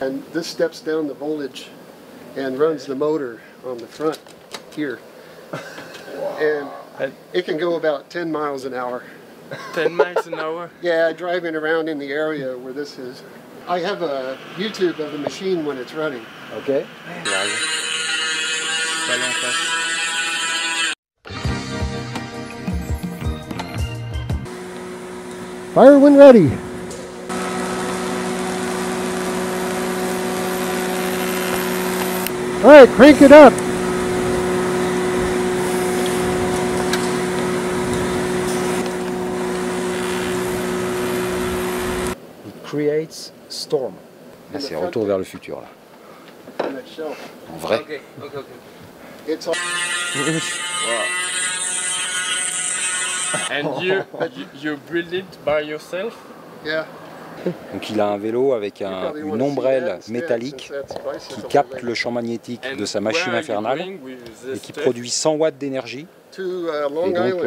And this steps down the voltage and runs the motor on the front here. And it can go about 10 miles an hour. 10 miles an hour? Yeah, driving around in the area where this is. I have a YouTube of the machine when it's running. Okay. Fire when ready. All right, crank it up. It creates storm. Là, c'est retour vers le futur là. En vrai. Okay. It's all... And you build it by yourself? Yeah. Donc il a un vélo avec une ombrelle métallique qui capte le champ magnétique de sa machine infernale et qui produit 100 watts d'énergie. Et donc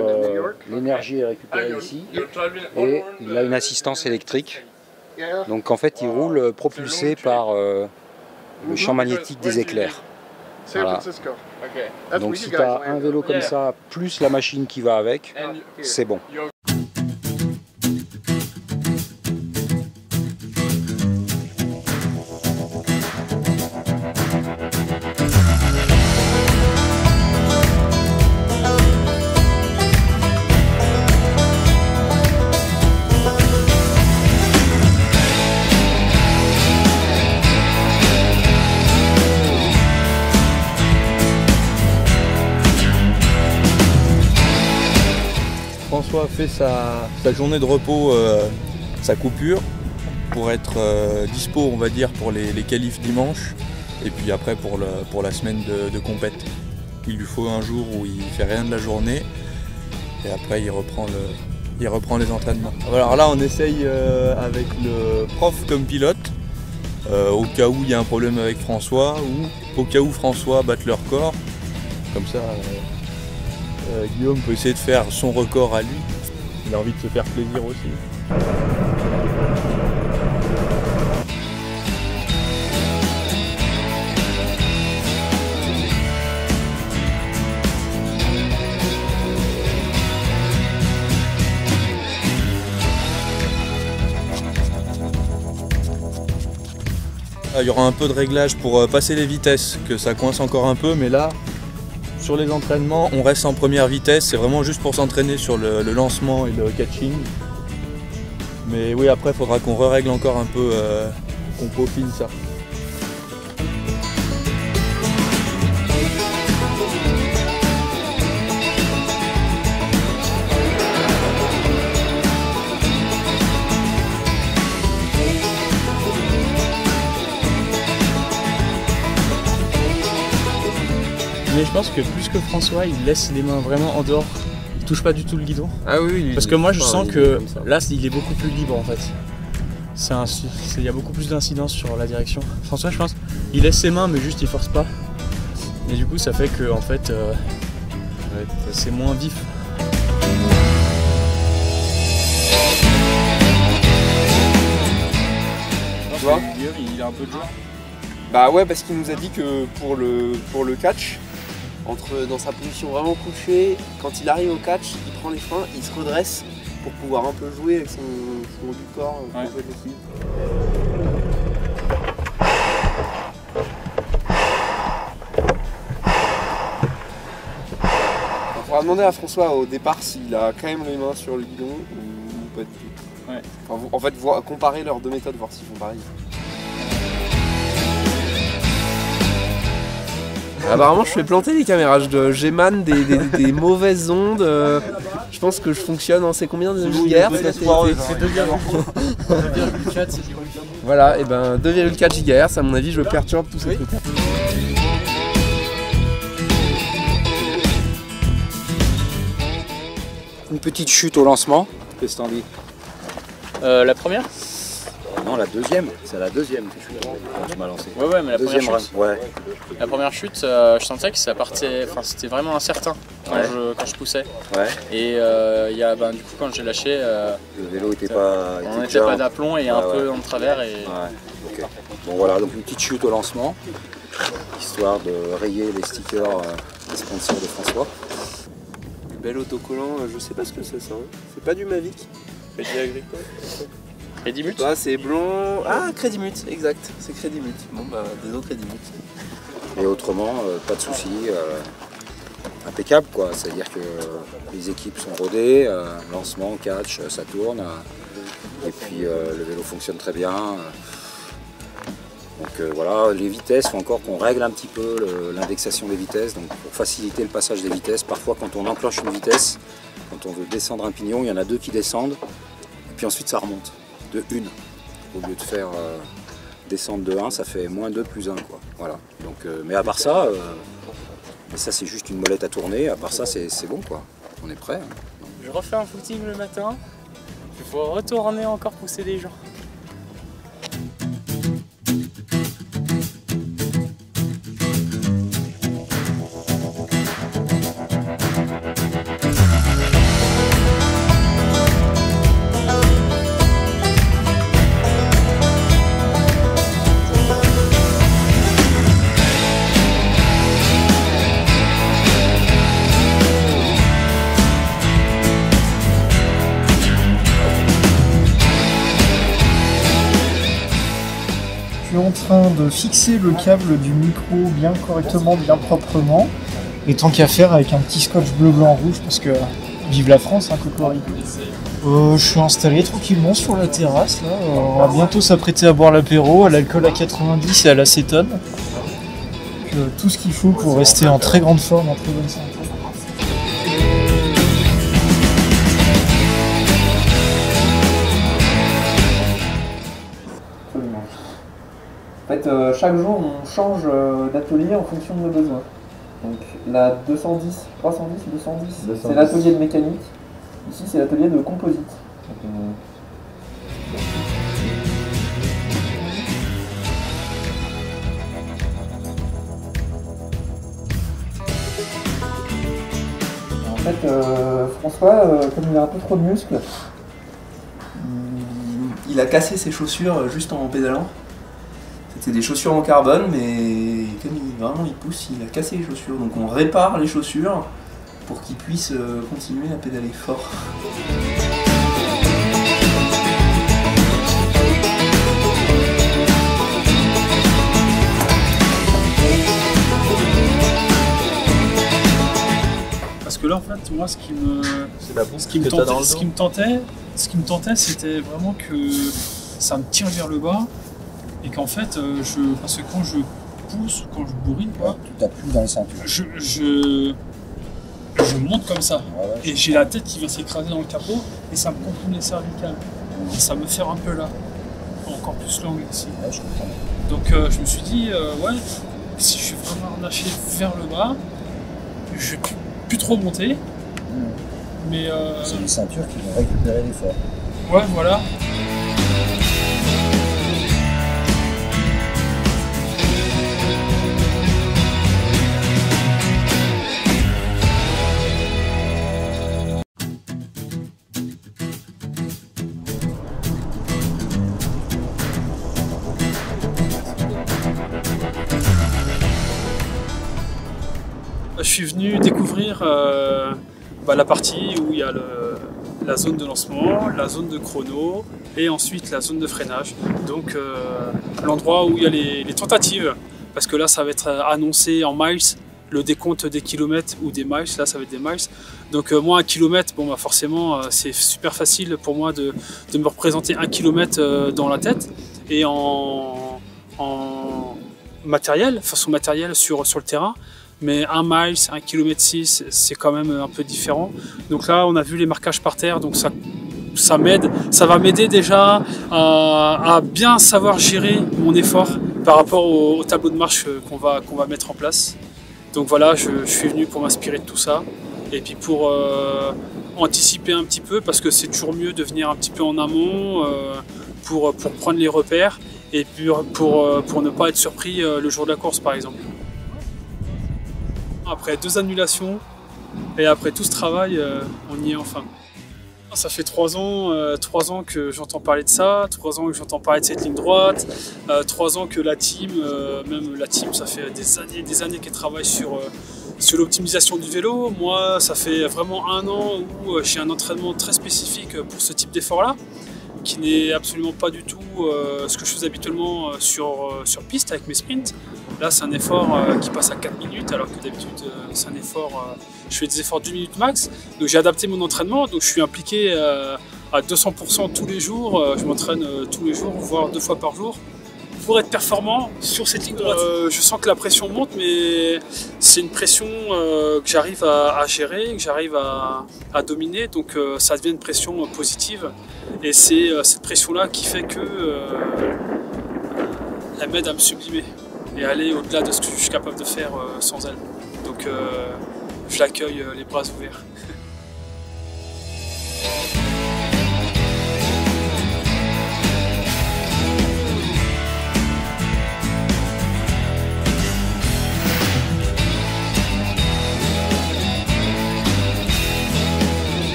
l'énergie est récupérée ici et il a une assistance électrique. Donc en fait il roule propulsé par le champ magnétique des éclairs. Voilà. Donc si tu as un vélo comme ça, plus la machine qui va avec, c'est bon. François a fait sa journée de repos, sa coupure, pour être dispo, on va dire, pour les qualifs dimanche, et puis après pour la semaine de compète. Il lui faut un jour où il fait rien de la journée, et après il reprend les entraînements. Alors là on essaye avec le prof comme pilote, au cas où il y a un problème avec François, ou au cas où François batte le record, comme ça. Guillaume peut essayer de faire son record à lui. Il a envie de se faire plaisir aussi. Il y aura un peu de réglage pour passer les vitesses, que ça coince encore un peu, mais là, sur les entraînements, on reste en première vitesse, c'est vraiment juste pour s'entraîner sur le lancement et le catching. Mais oui, après, il faudra qu'on règle encore un peu, qu'on peaufine ça. Mais je pense que plus que François, il laisse les mains vraiment en dehors. Il touche pas du tout le guidon. Ah oui. Parce que moi je sens que là il est beaucoup plus libre en fait. Il y a beaucoup plus d'incidence sur la direction. François je pense, il laisse ses mains mais juste il force pas. Et du coup ça fait que en fait c'est moins vif. Tu vois, il a un peu de jeu. Bah ouais, parce qu'il nous a dit que pour le catch, dans sa position vraiment couchée, quand il arrive au catch, il prend les freins, il se redresse pour pouvoir un peu jouer avec son haut du corps, un peu aussi. On pourra demander à François au départ s'il a quand même les mains sur le guidon ou pas du tout. Ouais. Enfin, en fait, comparer leurs deux méthodes, voir s'ils font pareil. Apparemment je fais planter les caméras, j'émane des mauvaises ondes, je pense que je fonctionne en c'est combien de GHz? C'est 2,4. Voilà, et ben 2,4 GHz, à mon avis je perturbe tous ces trucs. Une petite chute au lancement, qu'est-ce que t'en dis? La première Non, la deuxième. C'est la deuxième que tu m'as lancé. Ouais, mais la deuxième première chute. Ouais. La première chute, je sentais que ça partait. Enfin, c'était vraiment incertain quand je poussais. Ouais. Et du coup, quand j'ai lâché, le vélo n'était pas. On n'était pas d'aplomb et un peu en travers. Et... Ouais. Okay. Bon voilà, donc une petite chute au lancement, histoire de rayer les stickers des sponsors de François. Bel autocollant, je sais pas ce que c'est ça. C'est pas du Mavic. Crédit Agricole. Crédimut. Ah, c'est blanc. Ah, Crédimut, exact. C'est Crédimut. Bon bah, désolé Crédimut. Et autrement, pas de soucis. Impeccable quoi. C'est-à-dire que les équipes sont rodées, lancement, catch, ça tourne. Et puis le vélo fonctionne très bien. Donc voilà, les vitesses, il faut encore qu'on règle un petit peu l'indexation des vitesses. Donc pour faciliter le passage des vitesses, parfois quand on enclenche une vitesse, quand on veut descendre un pignon, il y en a deux qui descendent. Et puis ensuite ça remonte de 1. Au lieu de faire descendre de 1, ça fait moins 2 plus 1 quoi. Voilà. Donc, mais à part ça, c'est juste une molette à tourner. À part ça, c'est bon quoi. On est prêt. Hein. Je refais un footing le matin. Il faut retourner encore pousser des gens. Je suis en train de fixer le câble du micro bien correctement, bien proprement. Et tant qu'à faire avec un petit scotch bleu, blanc, rouge, parce que vive la France, hein, cocorico. Je suis installé tranquillement sur la terrasse. Là. On va bientôt s'apprêter à boire l'apéro, à l'alcool à 90 et à l'acétone. Tout ce qu'il faut pour rester en très grande forme, en très bonne santé. En fait, chaque jour, on change d'atelier en fonction de nos besoins. Donc la 210, 310, 210, c'est l'atelier de mécanique. Ici, c'est l'atelier de composite. En fait, François, comme il a un peu trop de muscles, il a cassé ses chaussures juste en pédalant. C'était des chaussures en carbone, mais comme il pousse, il a cassé les chaussures. Donc on répare les chaussures pour qu'il puisse continuer à pédaler fort. Parce que là, en fait, moi, ce qui me tentait, c'était vraiment que ça me tire vers le bas. Et qu'en fait, parce que quand je pousse, quand je bourrine, quoi, tu t'appuies dans les ceintures. Je monte comme ça. Et j'ai la tête qui va s'écraser dans le capot et ça me comprime les cervicales. Et ça me fait un peu là, encore plus l'angle ici. Ouais, je comprends. Donc je me suis dit, si je suis vraiment harnaché vers le bas, je vais plus trop monter. Mais c'est les ceintures qui vont récupérer l'effort. Ouais, voilà. Je suis venu découvrir la partie où il y a la zone de lancement, la zone de chrono et ensuite la zone de freinage. Donc l'endroit où il y a les tentatives, parce que là ça va être annoncé en miles, le décompte des kilomètres ou des miles, là ça va être des miles. Donc moi 1 kilomètre, bon, forcément c'est super facile pour moi de me représenter 1 kilomètre dans la tête et en matériel, façon matérielle sur le terrain. Mais 1 mile, 1 km 6, c'est quand même un peu différent. Donc là, on a vu les marquages par terre, donc ça m'aide. Ça va m'aider déjà à bien savoir gérer mon effort par rapport au tableau de marche qu'on va mettre en place. Donc voilà, je suis venu pour m'inspirer de tout ça. Et puis pour anticiper un petit peu, parce que c'est toujours mieux de venir un petit peu en amont pour prendre les repères et pour ne pas être surpris le jour de la course par exemple. Après 2 annulations et après tout ce travail, on y est enfin. Ça fait 3 ans que j'entends parler de ça, 3 ans que j'entends parler de cette ligne droite, 3 ans que la team, ça fait des années qu'elle travaille sur l'optimisation du vélo. Moi, ça fait vraiment 1 an où j'ai un entraînement très spécifique pour ce type d'effort-là, qui n'est absolument pas du tout ce que je fais habituellement sur piste avec mes sprints. Là, c'est un effort qui passe à 4 minutes, alors que d'habitude, c'est un effort, je fais des efforts d'1 minute max. Donc j'ai adapté mon entraînement, donc je suis impliqué à 200% tous les jours. Je m'entraîne tous les jours, voire 2 fois par jour, pour être performant sur cette ligne droite. Je sens que la pression monte, mais c'est une pression que j'arrive à gérer, que j'arrive à dominer, donc ça devient une pression positive. Et c'est cette pression-là qui fait que elle m'aide à me sublimer et aller au-delà de ce que je suis capable de faire sans elle. Donc je l'accueille les bras ouverts.